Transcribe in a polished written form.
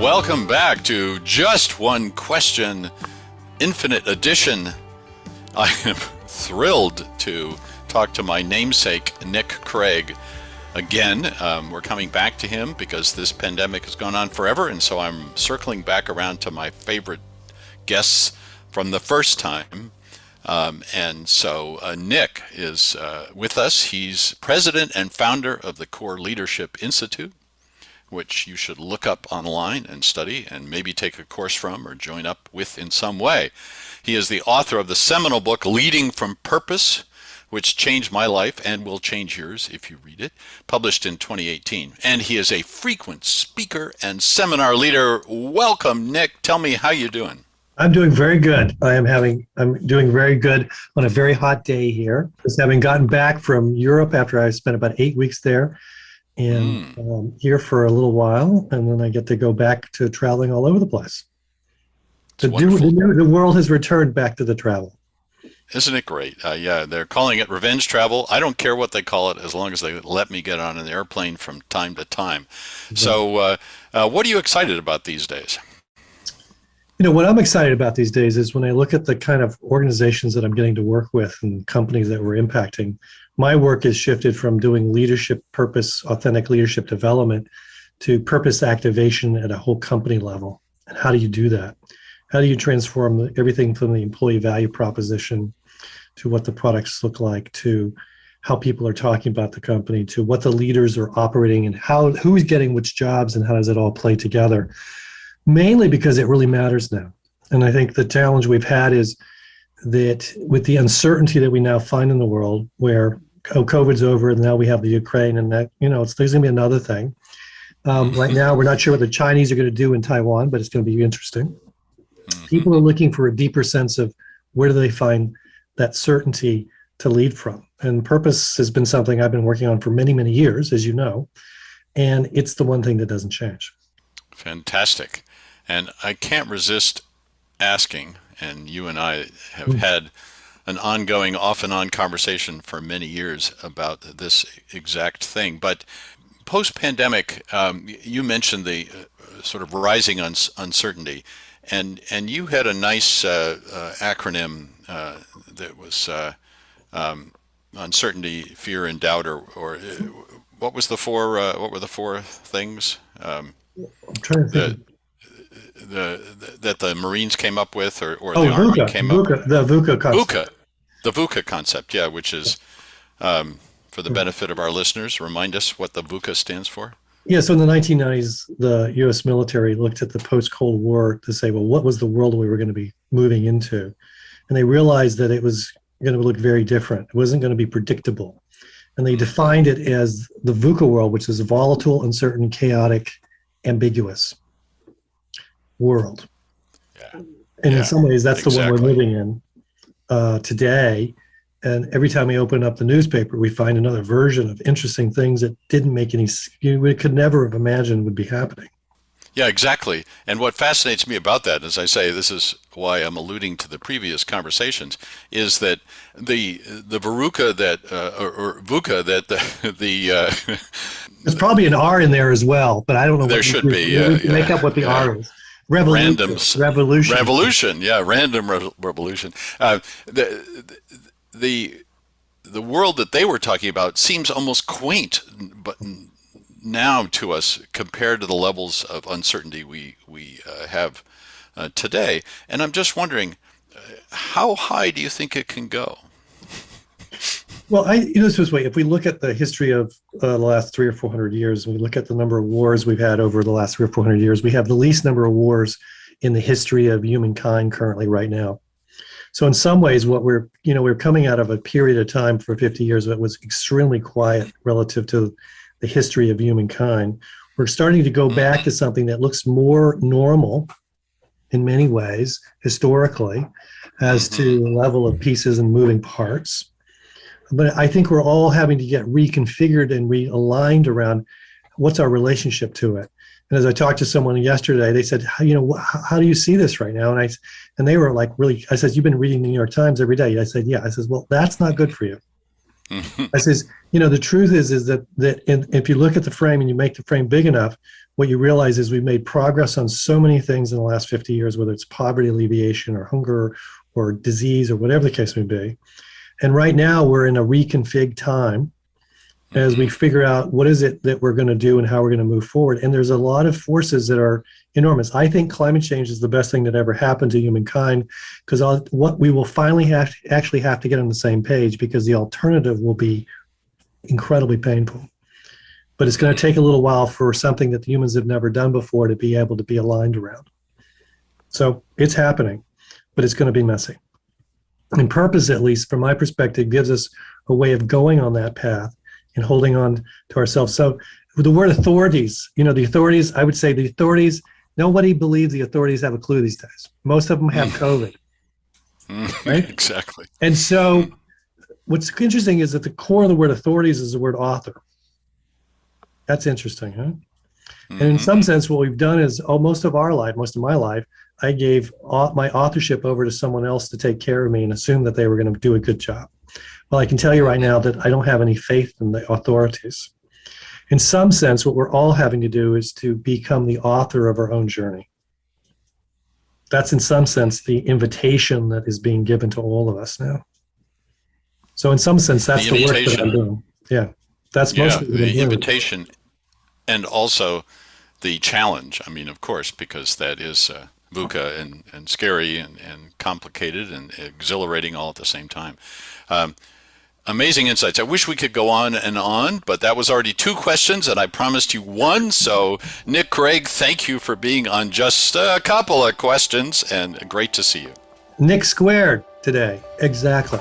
Welcome back to Just One Question, Infinite Edition. I am thrilled to talk to my namesake, Nick Craig. Again, we're coming back to him because this pandemic has gone on forever, and so I'm circling back around to my favorite guests from the first time. Nick is with us. He's president and founder of the Core Leadership Institute, which you should look up online and study and maybe take a course from or join up with in some way. He is the author of the seminal book, Leading from Purpose, which changed my life and will change yours if you read it, published in 2018. And he is a frequent speaker and seminar leader. Welcome, Nick. Tell me how you're doing. I'm doing very good. I'm doing very good on a very hot day here. Just having gotten back from Europe after I spent about 8 weeks there. And here for a little while, and then I get to go back to traveling all over the place. The world has returned back to the travel. Isn't it great? Yeah, they're calling it revenge travel. I don't care what they call it as long as they let me get on an airplane from time to time. Mm-hmm. So what are you excited about these days? You know, what I'm excited about these days is when I look at the kind of organizations that I'm getting to work with and companies that we're impacting. My work has shifted from doing leadership purpose, authentic leadership development to purpose activation at a whole company level. And how do you do that? How do you transform everything from the employee value proposition to what the products look like, to how people are talking about the company, to what the leaders are operating and who's getting which jobs and how does it all play together? Mainly because it really matters now. And I think the challenge we've had is that with the uncertainty that we now find in the world where COVID's over and now we have the Ukraine and that, there's going to be another thing. Right now, we're not sure what the Chinese are going to do in Taiwan, but it's going to be interesting. Mm-hmm. People are looking for a deeper sense of where do they find that certainty to lead from. And purpose has been something I've been working on for many, many years, as you know, and it's the one thing that doesn't change. Fantastic. And I can't resist asking, and you and I have had an ongoing, off and on conversation for many years about this exact thing. But post-pandemic, you mentioned the sort of rising uncertainty, and you had a nice acronym that was uncertainty, fear, and doubt, or what was the four? What were the four things? I'm trying to think. That the Marines came up with, or the Army came up with? The VUCA concept. The VUCA concept, yeah, which is, for the benefit of our listeners, remind us what the VUCA stands for. Yeah, so in the 1990s, the U.S. military looked at the post-Cold War to say, well, what was the world we were going to be moving into? And they realized that it was going to look very different. It wasn't going to be predictable. And they defined it as the VUCA world, which is a volatile, uncertain, chaotic, ambiguous world. Yeah. And in some ways, that's the one we're living in today. And every time we open up the newspaper, we find another version of interesting things that didn't make we could never have imagined would be happening. Yeah, exactly. And what fascinates me about that, as I say, this is why I'm alluding to the previous conversations, is that the VUCA that or VUCA that the there's probably an R in there as well, but I don't know. There should be. Make up what the R is. Revolution. Yeah, random revolution. The world that they were talking about seems almost quaint, but now to us compared to the levels of uncertainty we have today. And I'm just wondering, how high do you think it can go? Well, this way, if we look at the history of the last 300 or 400 years, and we look at the number of wars we've had over the last 300 or 400 years, we have the least number of wars in the history of humankind currently right now. So in some ways, what we're coming out of a period of time for 50 years that was extremely quiet relative to the history of humankind. We're starting to go back to something that looks more normal in many ways, historically, as to the level of pieces and moving parts. But I think we're all having to get reconfigured and realigned around what's our relationship to it. And as I talked to someone yesterday, they said, how do you see this right now? And they were like, really, I said, you've been reading the New York Times every day. I said, yeah. I said, well, that's not good for you. I says, the truth is that if you look at the frame and you make the frame big enough, what you realize is we've made progress on so many things in the last 50 years, whether it's poverty alleviation or hunger or disease or whatever the case may be. And right now we're in a reconfig time as we figure out what is it that we're going to do and how we're going to move forward. And there's a lot of forces that are enormous. I think climate change is the best thing that ever happened to humankind, because what we will finally actually have to get on the same page, because the alternative will be incredibly painful. But it's going to take a little while for something that the humans have never done before to be able to be aligned around. So it's happening, but it's going to be messy. And purpose, at least from my perspective, gives us a way of going on that path and holding on to ourselves. So the word authorities, the authorities, I would say the authorities, nobody believes the authorities have a clue these days. Most of them have COVID, right? Exactly. And so what's interesting is that the core of the word authorities is the word author. That's interesting, huh? And in some sense, what we've done is, most of my life, I gave my authorship over to someone else to take care of me and assume that they were going to do a good job. Well, I can tell you right now that I don't have any faith in the authorities. In some sense, what we're all having to do is to become the author of our own journey. That's in some sense the invitation that is being given to all of us now. So in some sense, that's the work that I'm doing. Yeah, that's mostly the invitation, and also the challenge. I mean, of course, because that is VUCA and scary and complicated and exhilarating all at the same time. Amazing insights. I wish we could go on and on, but that was already 2 questions, and I promised you 1. So, Nick Craig, thank you for being on just a couple of questions, and great to see you. Nick squared today. Exactly.